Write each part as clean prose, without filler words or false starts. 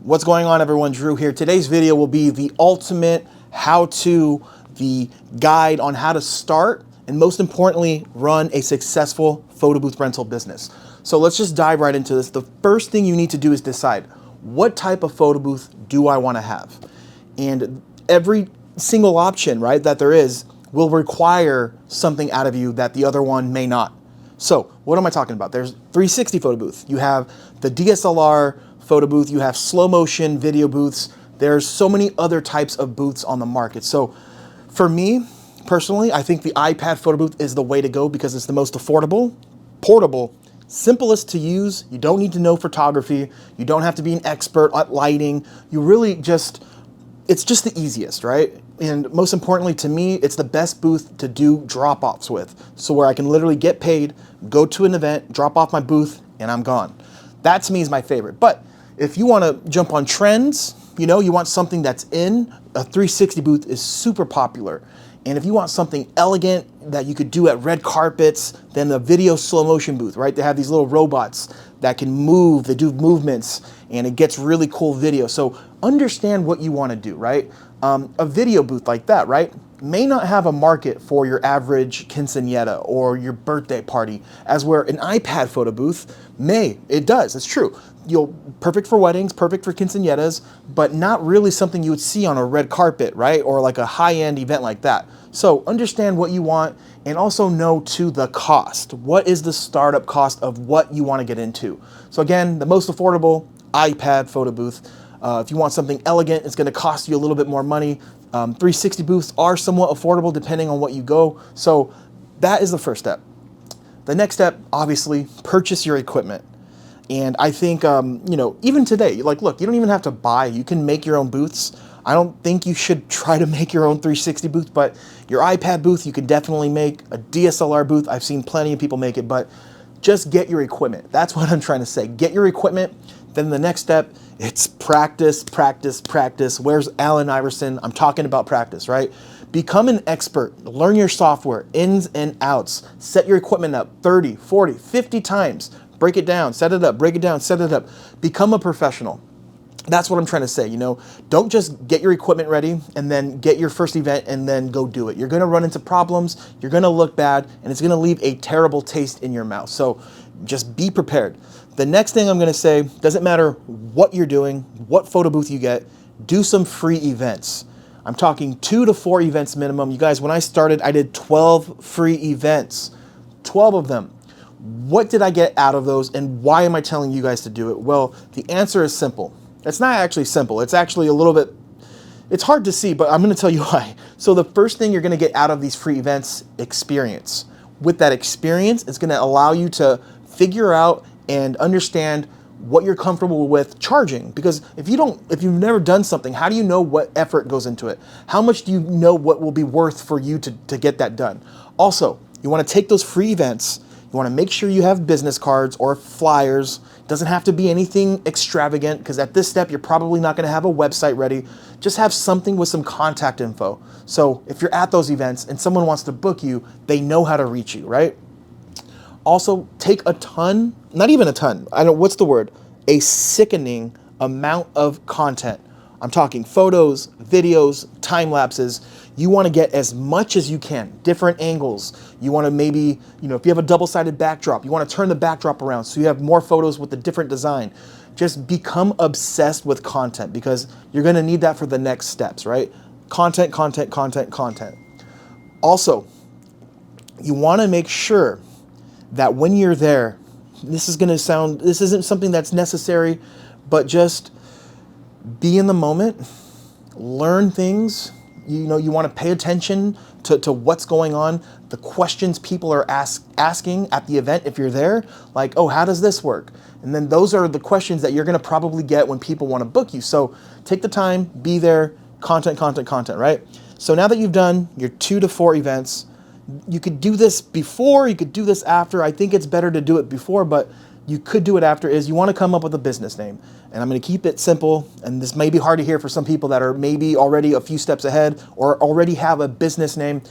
What's going on, everyone? Drew here. Today's video will be the ultimate how-to, the guide on how to start and most importantly, run a successful photo booth rental business. So let's just dive right into this. The first thing you need to do is decide, what type of photo booth do I want to have? And every single option, right, that there is will require something out of you that the other one may not. So what am I talking about? There's 360 photo booth. You have the DSLR photo booth. You have slow motion video booths. There's so many other types of booths on the market. So for me, personally, I think the iPad photo booth is the way to go because it's the most affordable, portable, simplest to use. You don't need to know photography. You don't have to be an expert at lighting. You really just, it's just the easiest, right? And most importantly to me, it's the best booth to do drop-offs with. So where I can literally get paid, go to an event, drop off my booth, and I'm gone. That to me is my favorite. But if you want to jump on trends, you know, you want something that's in, a 360 booth is super popular. And if you want something elegant that you could do at red carpets, then the video slow motion booth, right? They have these little robots that can move, they do movements, and it gets really cool video. So understand what you want to do, right? A video booth like that, right, may not have a market for your average quinceañera or your birthday party, as where an iPad photo booth may. It does, it's true. Perfect for weddings, perfect for quinceañeras, but not really something you would see on a red carpet, right? Or like a high-end event like that. So understand what you want and also know to the cost. What is the startup cost of what you want to get into? So again, the most affordable iPad photo booth. If you want something elegant, it's going to cost you a little bit more money. 360 booths are somewhat affordable depending on what you go. So that is the first step. The next step, obviously, purchase your equipment. And I think, you know, even today, like, look, you don't even have to buy. You can make your own booths. I don't think you should try to make your own 360 booth, but your iPad booth, you can definitely make. A DSLR booth, I've seen plenty of people make it, but just get your equipment. That's what I'm trying to say. Get your equipment. Then the next step, it's practice, practice, practice. Where's Allen Iverson? I'm talking about practice, right? Become an expert. Learn your software, ins and outs. Set your equipment up 30, 40, 50 times. Break it down, set it up, break it down, set it up. Become a professional. That's what I'm trying to say, you know. Don't just get your equipment ready and then get your first event and then go do it. You're gonna run into problems, you're gonna look bad, and it's gonna leave a terrible taste in your mouth. So just be prepared. The next thing I'm gonna say, doesn't matter what you're doing, what photo booth you get, do some free events. I'm talking 2 to 4 events minimum. You guys, when I started, I did 12 free events, 12 of them. What did I get out of those and why am I telling you guys to do it? Well, the answer is simple. It's not actually simple. It's actually a little bit, it's hard to see, but I'm gonna tell you why. So the first thing you're gonna get out of these free events, experience. With that experience, it's gonna allow you to figure out and understand what you're comfortable with charging. Because if you've never done something, how do you know what effort goes into it? How much do you know what will be worth for you to get that done? Also, you wanna take those free events, you want to make sure you have business cards or flyers. It doesn't have to be anything extravagant because at this step, you're probably not going to have a website ready. Just have something with some contact info. So if you're at those events and someone wants to book you, they know how to reach you, right? Also, take a ton, not even a ton, I don't, what's the word? A sickening amount of content. I'm talking photos, videos, time lapses. You want to get as much as you can, different angles. You want to maybe, you know, if you have a double-sided backdrop, you want to turn the backdrop around so you have more photos with a different design. Just become obsessed with content because you're going to need that for the next steps, right? Content, content, content, content. Also, you want to make sure that when you're there, this isn't something that's necessary, but just be in the moment, learn things. You know, you want to pay attention to what's going on, the questions people are asking at the event if you're there, like, oh, how does this work? And then those are the questions that you're going to probably get when people want to book you. So take the time, be there, content, content, content, right? So now that you've done your 2 to 4 events, you could do this before, you could do this after. I think it's better to do it before, but you could do it after. Is you want to come up with a business name. And I'm going to keep it simple. And this may be hard to hear for some people that are maybe already a few steps ahead or already have a business name.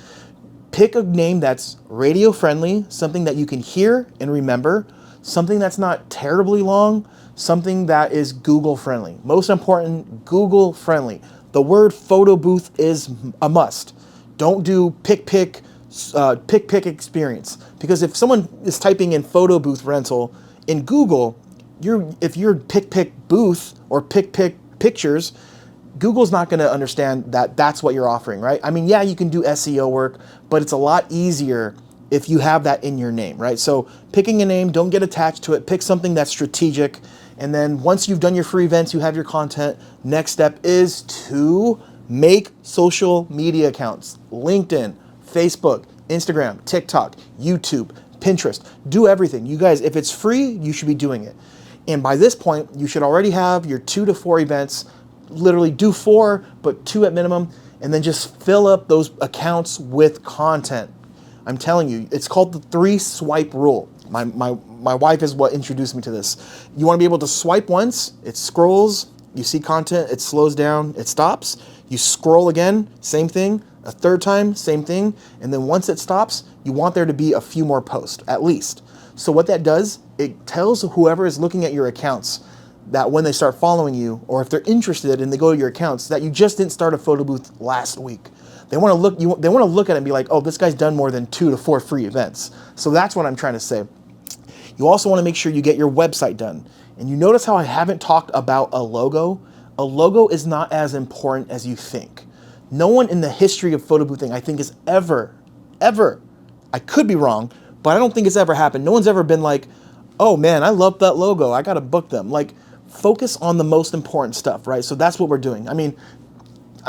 Pick a name that's radio friendly, something that you can hear and remember, something that's not terribly long, something that is Google friendly. Most important, Google friendly. The word photo booth is a must. Don't do pick experience, because if someone is typing in photo booth rental in Google, if you're pick booth or pick pictures, Google's not going to understand that that's what you're offering, right? I mean, yeah, you can do SEO work, but it's a lot easier if you have that in your name, right? So picking a name, don't get attached to it. Pick something that's strategic. And then once you've done your free events, you have your content, next step is to make social media accounts. LinkedIn, Facebook, Instagram, TikTok, YouTube, Pinterest. Do everything. You guys, if it's free, you should be doing it. And by this point, you should already have your 2 to 4 events. Literally do 4, but 2 at minimum, and then just fill up those accounts with content. I'm telling you, it's called the 3-swipe rule. My wife is what introduced me to this. You want to be able to swipe once, it scrolls, you see content, it slows down, it stops. You scroll again, same thing. A third time, same thing. And then once it stops, you want there to be a few more posts, at least. So what that does, it tells whoever is looking at your accounts that when they start following you, or if they're interested and they go to your accounts, that you just didn't start a photo booth last week. They want to look. They want to look at it and be like, "Oh, this guy's done more than 2 to 4 free events." So that's what I'm trying to say. You also want to make sure you get your website done. And you notice how I haven't talked about a logo. A logo is not as important as you think. No one in the history of photo boothing, I think, has ever, I could be wrong, but I don't think it's ever happened. No one's ever been like, "Oh man, I love that logo. I got to book them." Like, focus on the most important stuff, right? So that's what we're doing. I mean,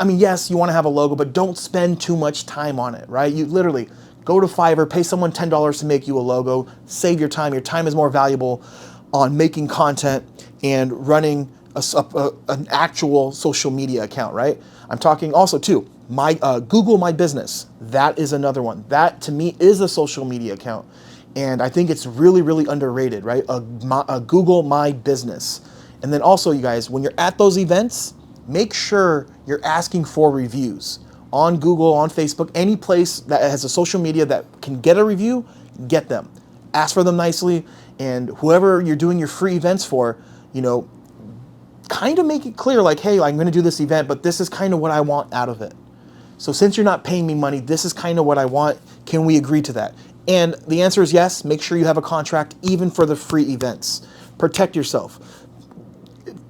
yes, you want to have a logo, but don't spend too much time on it, right? You literally go to Fiverr, pay someone $10 to make you a logo, save your time. Your time is more valuable on making content and running an actual social media account, right? I'm talking also too, Google My Business. That is another one. That to me is a social media account. And I think it's really, really underrated, right? A Google My Business. And then also, you guys, when you're at those events, make sure you're asking for reviews on Google, on Facebook, any place that has a social media that can get a review, get them. Ask for them nicely, and whoever you're doing your free events for, kind of make it clear, like, hey, I'm going to do this event, but this is kind of what I want out of it. So since you're not paying me money, this is kind of what I want. Can we agree to that? And the answer is yes. Make sure you have a contract even for the free events. Protect yourself.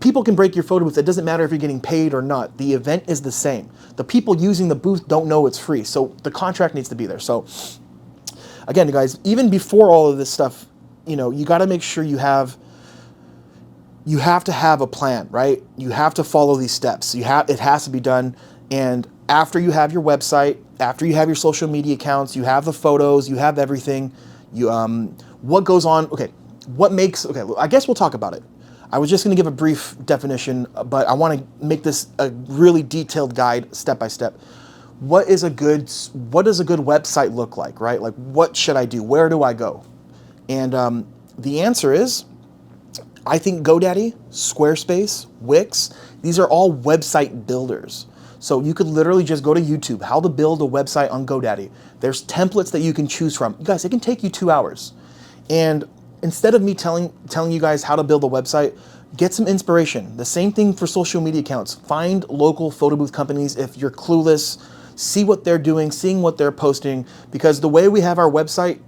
People can break your photo booth. It doesn't matter if you're getting paid or not. The event is the same. The people using the booth don't know it's free. So the contract needs to be there. So again, guys, even before all of this stuff, you got to make sure you have to have a plan, right? You have to follow these steps. It has to be done. And after you have your website, after you have your social media accounts, you have the photos, you have everything. What goes on? Okay, I guess we'll talk about it. I was just going to give a brief definition, but I want to make this a really detailed guide, step by step. What does a good website look like, right? Like, what should I do? Where do I go? And the answer is, I think GoDaddy, Squarespace, Wix, these are all website builders. So you could literally just go to YouTube, how to build a website on GoDaddy. There's templates that you can choose from. You guys, it can take you 2 hours. And instead of me telling you guys how to build a website, get some inspiration. The same thing for social media accounts. Find local photo booth companies if you're clueless. See what they're doing, seeing what they're posting, because the way we have our website,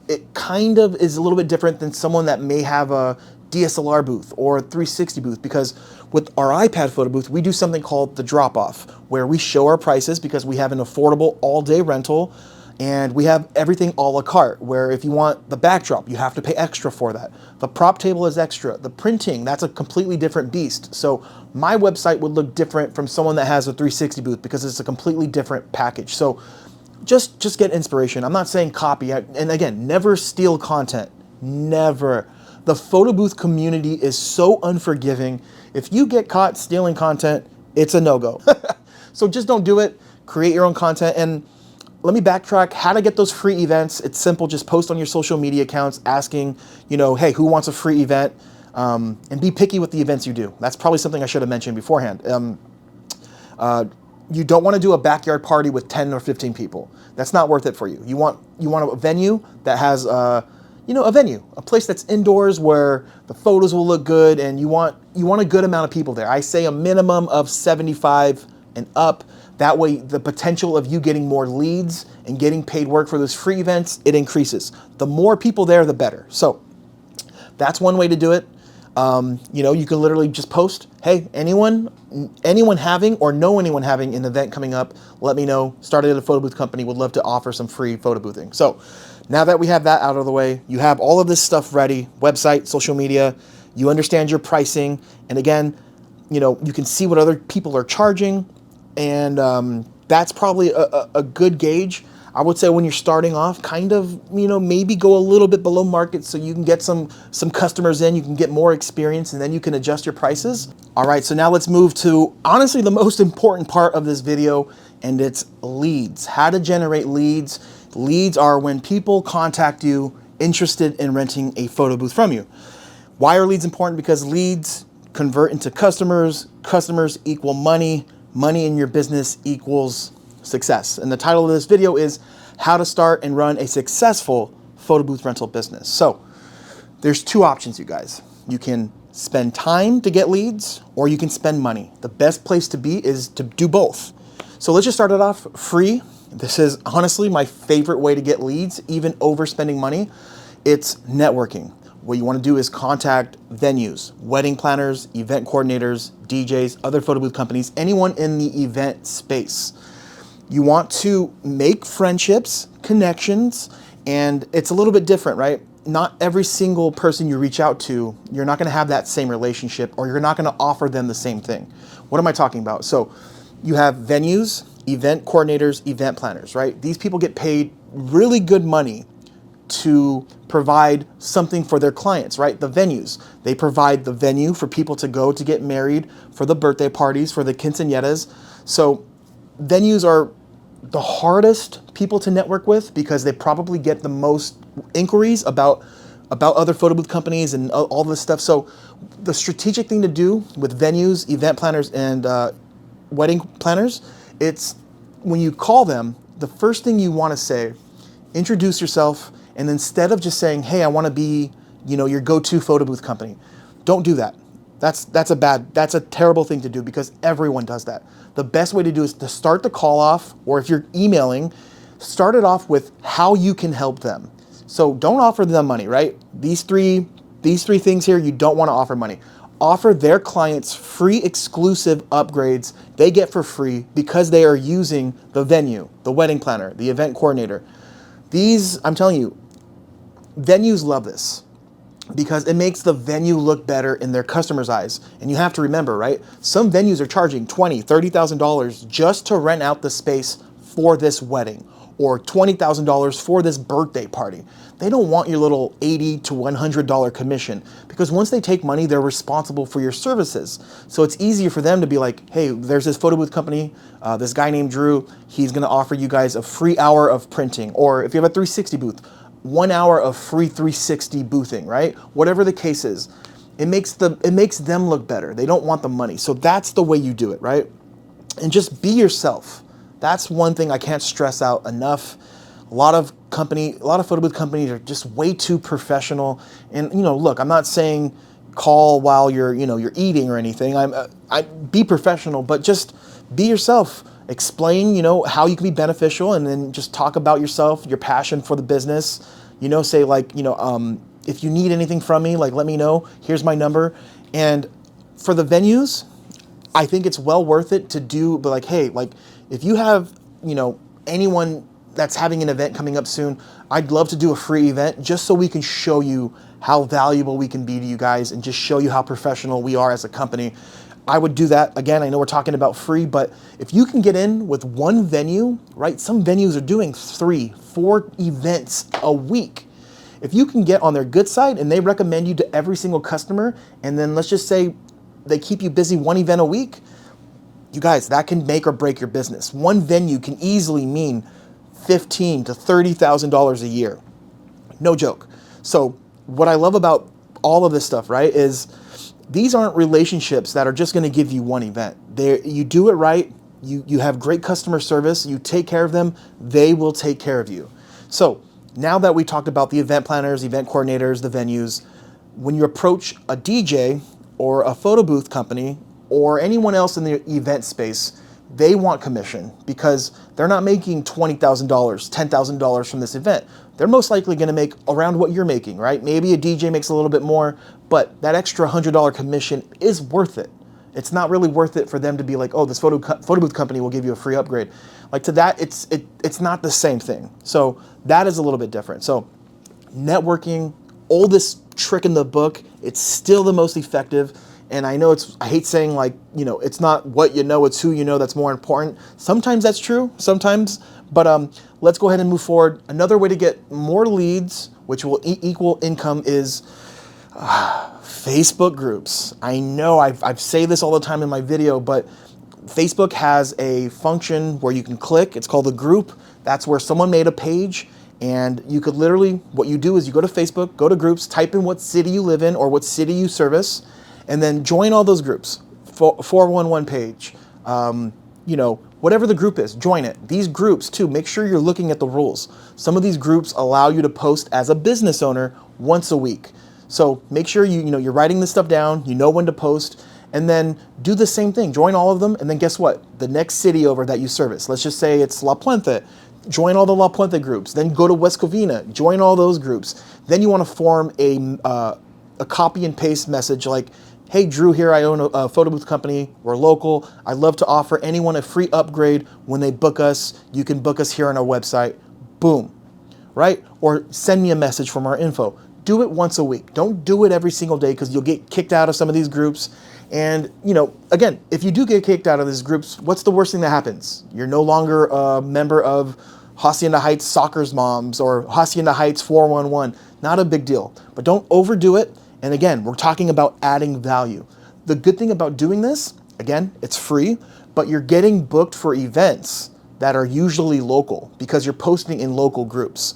it kind of is a little bit different than someone that may have a DSLR booth or a 360 booth, because with our iPad photo booth, we do something called the drop-off, where we show our prices because we have an affordable all-day rental, and we have everything a la carte, where if you want the backdrop, you have to pay extra for that. The prop table is extra. The printing, that's a completely different beast. So my website would look different from someone that has a 360 booth because it's a completely different package. So just get inspiration. I'm not saying copy. And again, never steal content. Never. The photo booth community is so unforgiving. If you get caught stealing content, it's a no-go. So just don't do it. Create your own content. And let me backtrack how to get those free events. It's simple. Just post on your social media accounts asking, hey, who wants a free event? And be picky with the events you do. That's probably something I should have mentioned beforehand. You don't want to do a backyard party with 10 or 15 people. That's not worth it for you. You want a venue that has, a venue, a place that's indoors where the photos will look good and you want a good amount of people there. I say a minimum of 75 and up. That way the potential of you getting more leads and getting paid work for those free events, it increases. The more people there, the better. So that's one way to do it. You can literally just post, hey, anyone having or know anyone having an event coming up, let me know. Started at a photo booth company, would love to offer some free photo boothing. So now that we have that out of the way, you have all of this stuff ready, website, social media, you understand your pricing. And again, you can see what other people are charging. And that's probably a good gauge. I would say when you're starting off, kind of, maybe go a little bit below market so you can get some customers in, you can get more experience, and then you can adjust your prices. All right, so now let's move to, honestly, the most important part of this video, and it's leads. How to generate leads. Leads are when people contact you interested in renting a photo booth from you. Why are leads important? Because leads convert into customers. Customers equal money. Money in your business equals success. And the title of this video is how to start and run a successful photo booth rental business. So there's two options, you guys. You can spend time to get leads or you can spend money. The best place to be is to do both. So let's just start it off free. This is honestly my favorite way to get leads, even over spending money. It's networking. What you want to do is contact venues, wedding planners, event coordinators, DJs, other photo booth companies, anyone in the event space. You want to make friendships, connections, and it's a little bit different, right? Not every single person you reach out to, you're not going to have that same relationship or you're not going to offer them the same thing. What am I talking about? So you have venues, event coordinators, event planners, right? These people get paid really good money to provide something for their clients, right? The venues, they provide the venue for people to go to get married, for the birthday parties, for the quinceañeras. So venues are the hardest people to network with because they probably get the most inquiries about other photo booth companies and all this stuff. So the strategic thing to do with venues, event planners, and wedding planners, it's when you call them, the first thing you want to say, introduce yourself, and instead of just saying, hey, I want to be, your go-to photo booth company, don't do that. That's a terrible thing to do because everyone does that. The best way to do is to start the call off, or if you're emailing, start it off with how you can help them. So don't offer them money, right? These three things here, you don't want to offer money. Offer their clients free exclusive upgrades they get for free because they are using the venue, the wedding planner, the event coordinator. These, I'm telling you, venues love this because it makes the venue look better in their customers' eyes. And you have to remember, right? Some venues are charging $20,000, $30,000 just to rent out the space for this wedding or $20,000 for this birthday party. They don't want your little $80 to $100 commission because once they take money, they're responsible for your services. So it's easier for them to be like, hey, there's this photo booth company, this guy named Drew, he's gonna offer you guys a free hour of printing. Or if you have a 360 booth, 1 hour of free 360 boothing, right? Whatever the case is, it makes them look better. They don't want the money. So that's the way you do it, right? And just be yourself. That's one thing I can't stress out enough. A lot of photo booth companies are just way too professional. And look, I'm not saying call while you're eating or anything. I be professional, but just be yourself. Explain, how you can be beneficial, and then just talk about yourself, your passion for the business. Say like, if you need anything from me, like let me know. Here's my number. And for the venues, I think it's well worth it to do. But like, hey, like if you have, anyone that's having an event coming up soon, I'd love to do a free event just so we can show you how valuable we can be to you guys and just show you how professional we are as a company. I would do that. Again, I know we're talking about free, but if you can get in with one venue, right? Some venues are doing 3, 4 events a week. If you can get on their good side and they recommend you to every single customer, and then let's just say they keep you busy 1 event a week, you guys, that can make or break your business. One venue can easily mean $15,000 to $30,000 a year. No joke. So what I love about all of this stuff, right, is these aren't relationships that are just going to give you one event. You do it right, you have great customer service, you take care of them, they will take care of you. So now that we talked about the event planners, event coordinators, the venues, when you approach a DJ or a photo booth company or anyone else in the event space, they want commission because they're not making $20,000, $10,000 from this event. They're most likely going to make around what you're making, right? Maybe a DJ makes a little bit more, but that extra $100 commission is worth it. It's not really worth it for them to be like, oh, this photo booth company will give you a free upgrade. Like to that, it's not the same thing. So that is a little bit different. So networking, oldest trick in the book, it's still the most effective. And I know I hate saying like, it's not what you know, it's who you know that's more important. Sometimes that's true, sometimes, but let's go ahead and move forward. Another way to get more leads, which will equal income, is Facebook groups. I know I've say this all the time in my video, but Facebook has a function where you can click, it's called a group. That's where someone made a page, and you could literally, what you do is you go to Facebook, go to groups, type in what city you live in or what city you service, and then join all those groups. 411 page, whatever the group is, join it. These groups too, make sure you're looking at the rules. Some of these groups allow you to post as a business owner once a week. So make sure you're writing this stuff down, you know when to post, and then do the same thing. Join all of them, and then guess what? The next city over that you service, let's just say it's La Puente, join all the La Puente groups. Then go to West Covina, join all those groups. Then you want to form a copy and paste message like, hey, Drew here, I own a photo booth company, we're local, I'd love to offer anyone a free upgrade when they book us. You can book us here on our website. Boom, right? Or send me a message from our info. Do it once a week. Don't do it every single day because you'll get kicked out of some of these groups. And, again, if you do get kicked out of these groups, what's the worst thing that happens? You're no longer a member of Hacienda Heights Soccer's Moms or Hacienda Heights 411. Not a big deal, but don't overdo it. And again, we're talking about adding value. The good thing about doing this, again, it's free, but you're getting booked for events that are usually local because you're posting in local groups.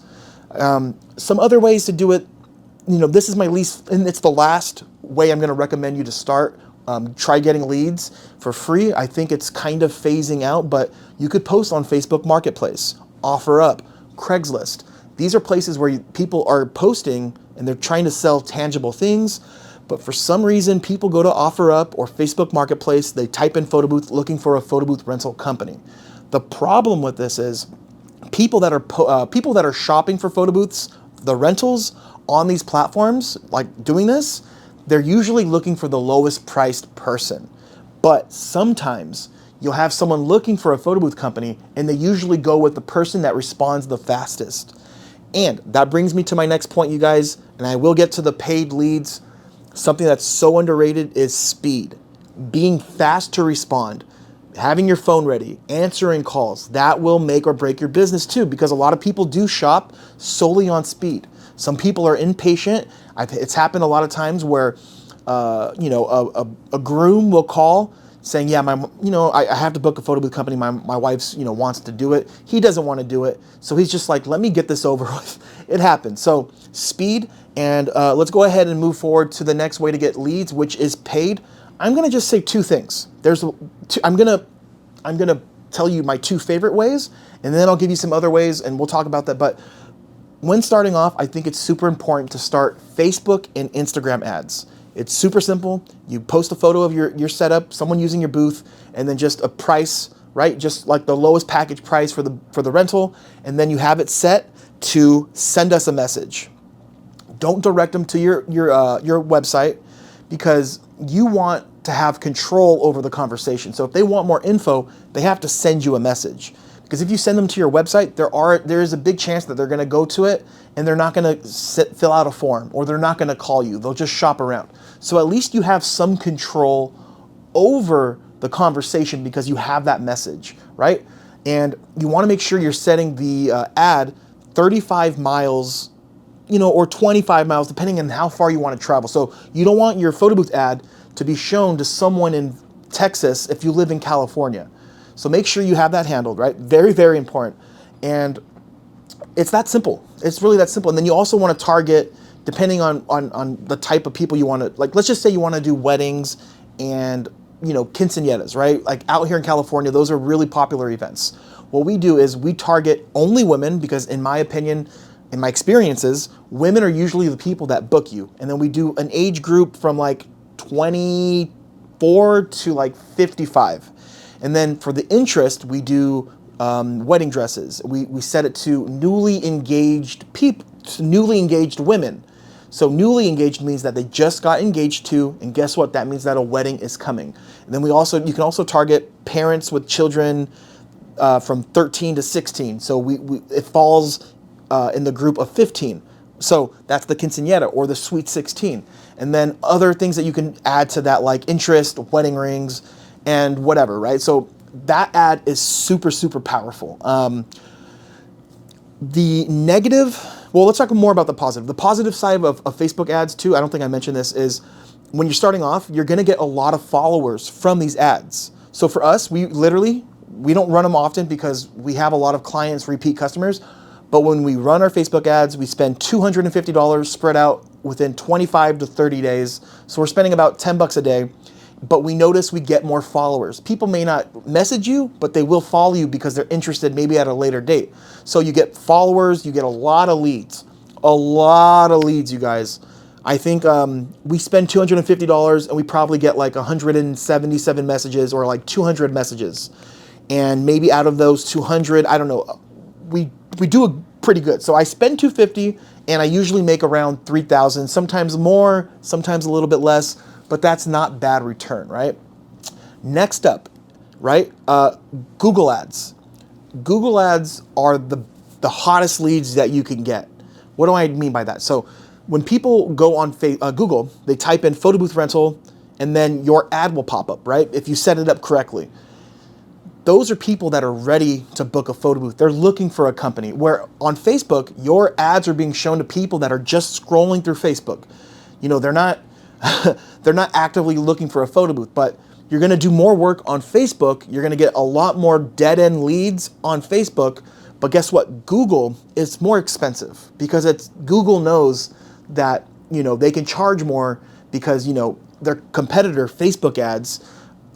Some other ways to do it, this is my least, and it's the last way I'm going to recommend you to start. Try getting leads for free. I think it's kind of phasing out, but you could post on Facebook Marketplace, OfferUp, Craigslist. These are places where people are posting and they're trying to sell tangible things, but for some reason, people go to OfferUp or Facebook Marketplace, they type in photo booth looking for a photo booth rental company. The problem with this is people that are shopping for photo booths, the rentals on these platforms, like doing this, they're usually looking for the lowest priced person. But sometimes you'll have someone looking for a photo booth company and they usually go with the person that responds the fastest. And that brings me to my next point, you guys, and I will get to the paid leads. Something that's so underrated is speed. Being fast to respond, having your phone ready, answering calls, that will make or break your business too, because a lot of people do shop solely on speed. Some people are impatient. It's happened a lot of times where, a groom will call saying, yeah, I have to book a photo booth company. My wife's, wants to do it. He doesn't want to do it. So he's just like, let me get this over with. It happens. So speed, and let's go ahead and move forward to the next way to get leads, which is paid. I'm going to just say two things. I'm going to tell you my two favorite ways, and then I'll give you some other ways and we'll talk about that. But when starting off, I think it's super important to start Facebook and Instagram ads. It's super simple. You post a photo of your setup, someone using your booth, and then just a price, right? Just like the lowest package price for the rental, and then you have it set to send us a message. Don't direct them to your website because you want to have control over the conversation. So if they want more info, they have to send you a message. Because if you send them to your website, there is a big chance that they're going to go to it and they're not going to fill out a form, or they're not going to call you. They'll just shop around. So at least you have some control over the conversation because you have that message, right? And you want to make sure you're setting the ad 35 miles, or 25 miles, depending on how far you want to travel. So you don't want your photo booth ad to be shown to someone in Texas if you live in California. So make sure you have that handled, right? Very, very important. And it's that simple. It's really that simple. And then you also want to target, depending on the type of people you want to, like, let's just say you want to do weddings and, quinceañeras, right? Like out here in California, those are really popular events. What we do is we target only women because, in my opinion, in my experiences, women are usually the people that book you. And then we do an age group from like 24 to like 55. And then for the interest, we do wedding dresses. We set it to newly engaged people, to newly engaged women. So newly engaged means that they just got engaged to, and guess what? That means that a wedding is coming. And then you can also target parents with children from 13 to 16. So it falls in the group of 15. So that's the quinceañera or the sweet 16. And then other things that you can add to that, like interest, wedding rings, and whatever, right? So that ad is super, super powerful. The negative, well, let's talk more about the positive. The positive side of Facebook ads too, I don't think I mentioned this, is when you're starting off, you're gonna get a lot of followers from these ads. So for us, we don't run them often because we have a lot of clients, repeat customers. But when we run our Facebook ads, we spend $250 spread out within 25 to 30 days. So we're spending about 10 bucks a day, but we notice we get more followers. People may not message you, but they will follow you because they're interested maybe at a later date. So you get followers, you get a lot of leads, you guys. I think we spend $250 and we probably get like 177 messages or like 200 messages. And maybe out of those 200, I don't know, we do a pretty good. So I spend $250 and I usually make around 3,000, sometimes more, sometimes a little bit less, but that's not bad return, right? Next up, right? Google ads. Google ads are the hottest leads that you can get. What do I mean by that? So when people go on Google, they type in photo booth rental and then your ad will pop up, right? If you set it up correctly. Those are people that are ready to book a photo booth. They're looking for a company. Where on Facebook, your ads are being shown to people that are just scrolling through Facebook. You know, they're not they're not actively looking for a photo booth, but you're gonna do more work on Facebook. You're gonna get a lot more dead-end leads on Facebook, but guess what? Google is more expensive because Google knows that, you know, they can charge more because, you know, their competitor, Facebook ads,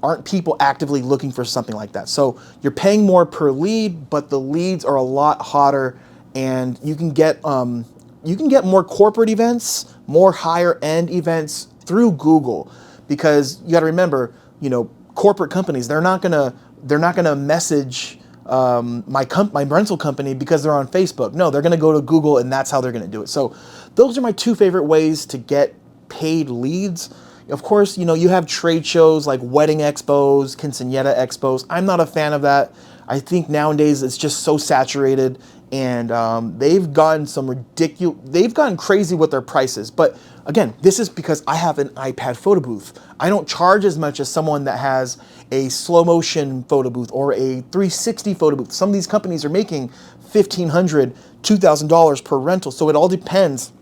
aren't people actively looking for something like that. So you're paying more per lead, but the leads are a lot hotter, and you can get more corporate events, more higher end events through Google, because you got to remember, you know, corporate companies, they're not gonna message my rental company because they're on Facebook. No, they're gonna go to Google, and that's how they're gonna do it. So those are my two favorite ways to get paid leads. Of course, you know, you have trade shows like wedding expos, quinceañera expos. I'm not a fan of that. I think nowadays it's just so saturated, and they've gotten crazy with their prices. But again, this is because I have an iPad photo booth. I don't charge as much as someone that has a slow motion photo booth or a 360 photo booth. Some of these companies are making $1,500, $2,000 per rental. So it all depends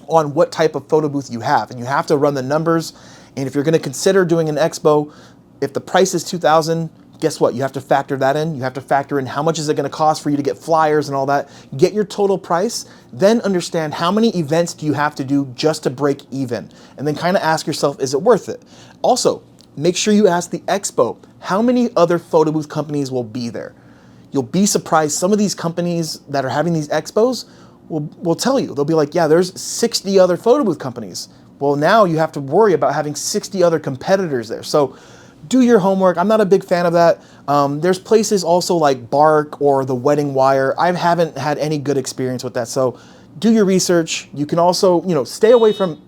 on what type of photo booth you have, and you have to run the numbers. And if you're going to consider doing an expo, if the price is $2,000, guess what? You have to factor that in. You have to factor in how much is it going to cost for you to get flyers and all that. Get your total price, then understand how many events do you have to do just to break even, and then kind of ask yourself, is it worth it? Also, make sure you ask the expo, how many other photo booth companies will be there? You'll be surprised. Some of these companies that are having these expos will tell you. They'll be like, yeah, there's 60 other photo booth companies. Well, now you have to worry about having 60 other competitors there. So do your homework. I'm not a big fan of that. There's places also like Bark or the Wedding Wire. I haven't had any good experience with that. So do your research. You can also, you know, stay away from,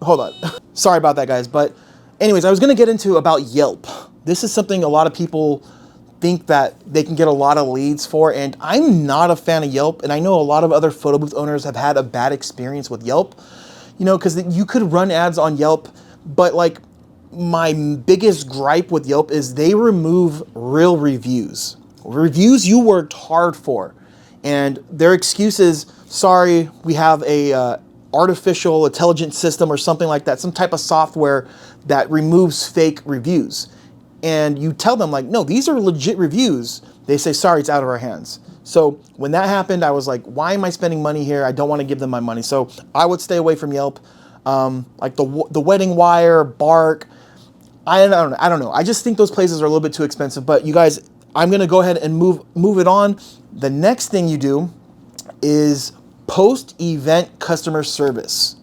hold on. Sorry about that, guys. But anyways, I was going to get into about Yelp. This is something a lot of people think that they can get a lot of leads for, and I'm not a fan of Yelp, and I know a lot of other photo booth owners have had a bad experience with Yelp, you know, because you could run ads on Yelp, but like my biggest gripe with Yelp is they remove real reviews you worked hard for, and their excuse is, sorry, we have a artificial intelligence system or something like that, some type of software that removes fake reviews. And you tell them like, no, these are legit reviews. They say, sorry, it's out of our hands. So when that happened, I was like, why am I spending money here? I don't want to give them my money. So I would stay away from Yelp. Like the Wedding Wire, Bark. I don't know. I just think those places are a little bit too expensive. But you guys, I'm going to go ahead and move it on. The next thing you do is post-event customer service.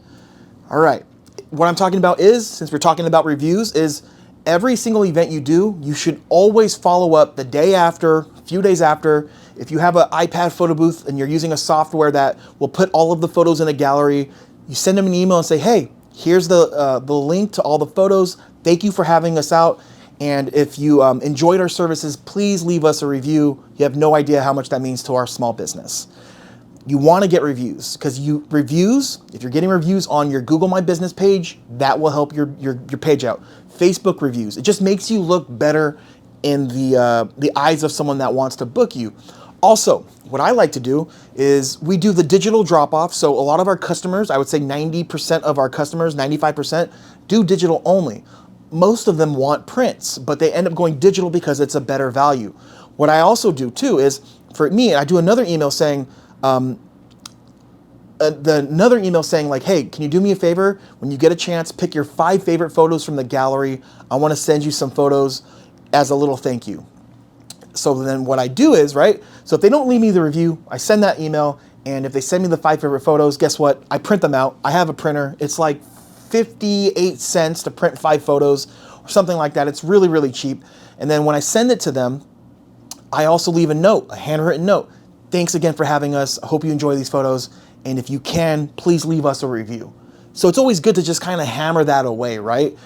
All right, what I'm talking about is, since we're talking about reviews, is every single event you do, you should always follow up the day after, a few days after. If you have an iPad photo booth and you're using a software that will put all of the photos in a gallery, you send them an email and say, hey, here's the link to all the photos. Thank you for having us out. And if you enjoyed our services, please leave us a review. You have no idea how much that means to our small business. You want to get reviews, because if you're getting reviews on your Google My Business page, that will help your page out. Facebook reviews, it just makes you look better in the eyes of someone that wants to book you. Also, what I like to do is we do the digital drop-off. So a lot of our customers, I would say 90% of our customers, 95%, do digital only. Most of them want prints, but they end up going digital because it's a better value. What I also do too is, for me, I do another email saying, like, hey, can you do me a favor? When you get a chance, pick your 5 favorite photos from the gallery. I want to send you some photos as a little thank you. So then what I do is, right, so if they don't leave me the review, I send that email, and if they send me the 5 favorite photos, guess what? I print them out. I have a printer. It's like 58 cents to print 5 photos or something like that. It's really, really cheap. And then when I send it to them, I also leave a note, a handwritten note. Thanks again for having us. I hope you enjoy these photos. And if you can, please leave us a review. So it's always good to just kind of hammer that away, right?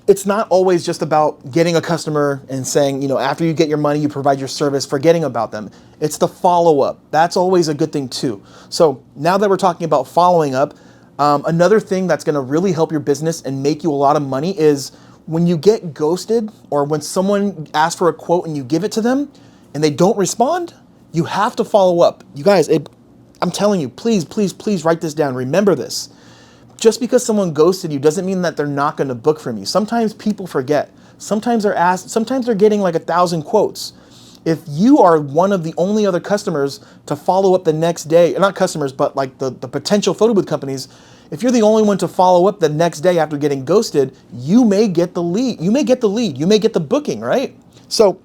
It's not always just about getting a customer and saying, after you get your money, you provide your service, forgetting about them. It's the follow-up. That's always a good thing too. So now that we're talking about following up, another thing that's gonna really help your business and make you a lot of money is when you get ghosted, or when someone asks for a quote and you give it to them and they don't respond, you have to follow up. You guys, I'm telling you, please, please, please write this down. Remember this. Just because someone ghosted you doesn't mean that they're not going to book from you. Sometimes people forget. Sometimes they're getting like 1,000 quotes. If you are one of the only other customers to follow up the next day, not customers, but like the potential photo booth companies, if you're the only one to follow up the next day after getting ghosted, you may get the lead. You may get the booking, right? So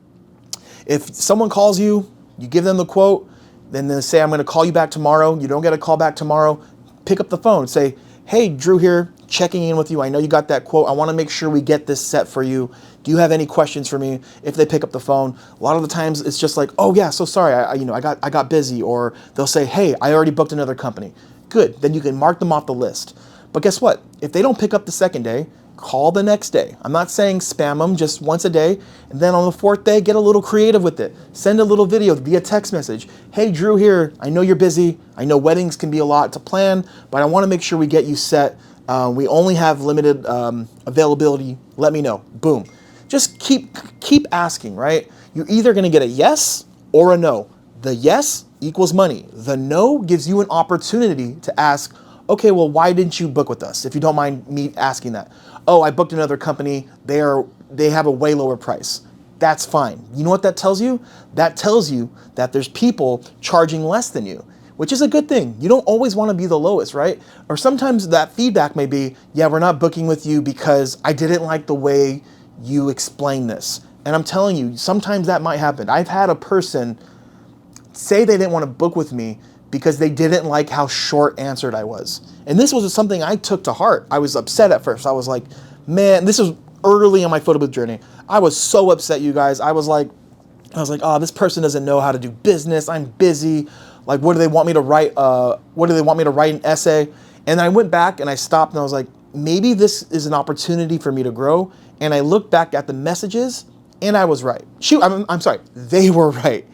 if someone calls you, you give them the quote, then they say, I'm going to call you back tomorrow. You don't get a call back tomorrow. Pick up the phone. Say, hey, Drew here, checking in with you. I know you got that quote. I want to make sure we get this set for you. Do you have any questions for me? If they pick up the phone, a lot of the times it's just like, oh yeah, so sorry, I got busy. Or they'll say, hey, I already booked another company. Good, then you can mark them off the list. But guess what? If they don't pick up the second day, call the next day. I'm not saying spam them, just once a day. And then on the 4th day, get a little creative with it. Send a little video via text message. Hey, Drew here. I know you're busy. I know weddings can be a lot to plan, but I want to make sure we get you set. We only have limited availability. Let me know. Boom. Just keep asking, right? You're either going to get a yes or a no. The yes equals money. The no gives you an opportunity to ask, okay, well, why didn't you book with us? If you don't mind me asking that. Oh, I booked another company. They have a way lower price. That's fine. You know what that tells you? That tells you that there's people charging less than you, which is a good thing. You don't always want to be the lowest, right? Or sometimes that feedback may be, yeah, we're not booking with you because I didn't like the way you explained this. And I'm telling you, sometimes that might happen. I've had a person say they didn't want to book with me because they didn't like how short answered I was. And this was something I took to heart. I was upset at first. I was like, man, this was early on my photo booth journey. I was so upset, you guys. I was like, oh, this person doesn't know how to do business. I'm busy. Like, what do they want me to write? What do they want me to write an essay? And I went back and I stopped and I was like, maybe this is an opportunity for me to grow. And I looked back at the messages and I was right. Shoot, I'm sorry. They were right.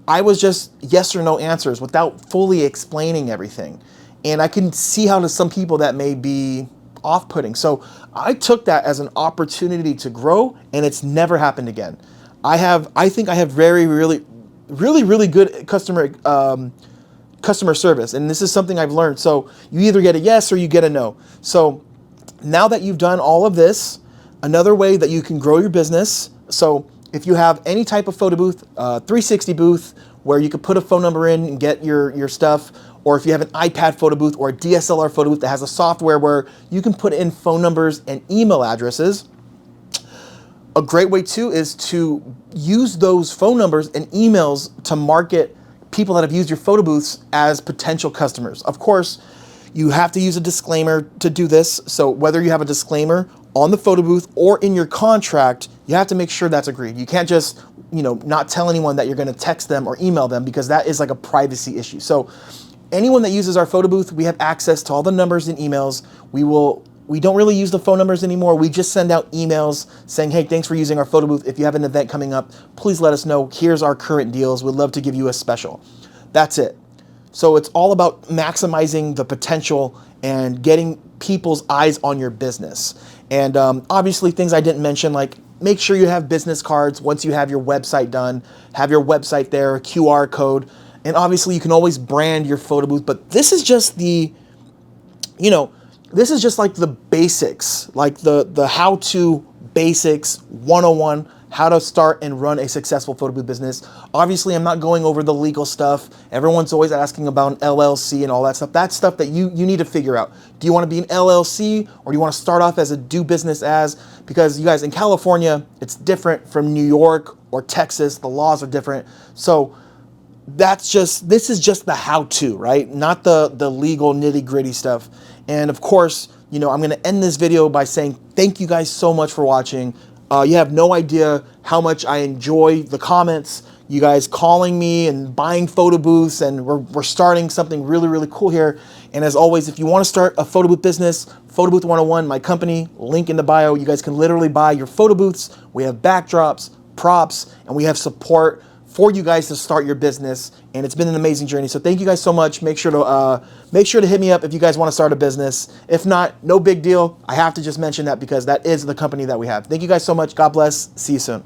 I was just yes or no answers without fully explaining everything. And I can see how to some people that may be off-putting. So I took that as an opportunity to grow, and it's never happened again. I think I have really good customer service, and this is something I've learned. So you either get a yes or you get a no. So now that you've done all of this, another way that you can grow your business. So if you have any type of photo booth, 360 booth, where you could put a phone number in and get your stuff, or if you have an iPad photo booth or a DSLR photo booth that has a software where you can put in phone numbers and email addresses, A great way too is to use those phone numbers and emails to market people that have used your photo booths as potential customers. Of course, you have to use a disclaimer to do this. So whether you have a disclaimer on the photo booth or in your contract, you have to make sure that's agreed. You can't just, not tell anyone that you're going to text them or email them, because that is like a privacy issue. So anyone that uses our photo booth, we have access to all the numbers and emails. We don't really use the phone numbers anymore. We just send out emails saying, hey, thanks for using our photo booth. If you have an event coming up, please let us know. Here's our current deals. We'd love to give you a special. That's it. So it's all about maximizing the potential and getting people's eyes on your business. And obviously things I didn't mention, like make sure you have business cards once you have your website done, have your website there, a QR code. And obviously you can always brand your photo booth, but this is just this is just like the basics, like the how-to basics 101, how to start and run a successful photo booth business. Obviously, I'm not going over the legal stuff. Everyone's always asking about an LLC and all that stuff. That's stuff that you need to figure out. Do you want to be an LLC, or do you want to start off as a do business as? Because you guys, in California, it's different from New York or Texas. The laws are different. So this is just the how-to, right? Not the legal nitty-gritty stuff. And of course, I'm going to end this video by saying thank you guys so much for watching. You have no idea how much I enjoy the comments, you guys calling me and buying photo booths, and we're starting something really, really cool here. And as always, if you want to start a photo booth business, Photo Booth 101, my company, link in the bio. You guys can literally buy your photo booths. We have backdrops, props, and we have support for you guys to start your business. And it's been an amazing journey. So thank you guys so much. Make sure to hit me up if you guys want to start a business. If not, no big deal. I have to just mention that because that is the company that we have. Thank you guys so much. God bless. See you soon.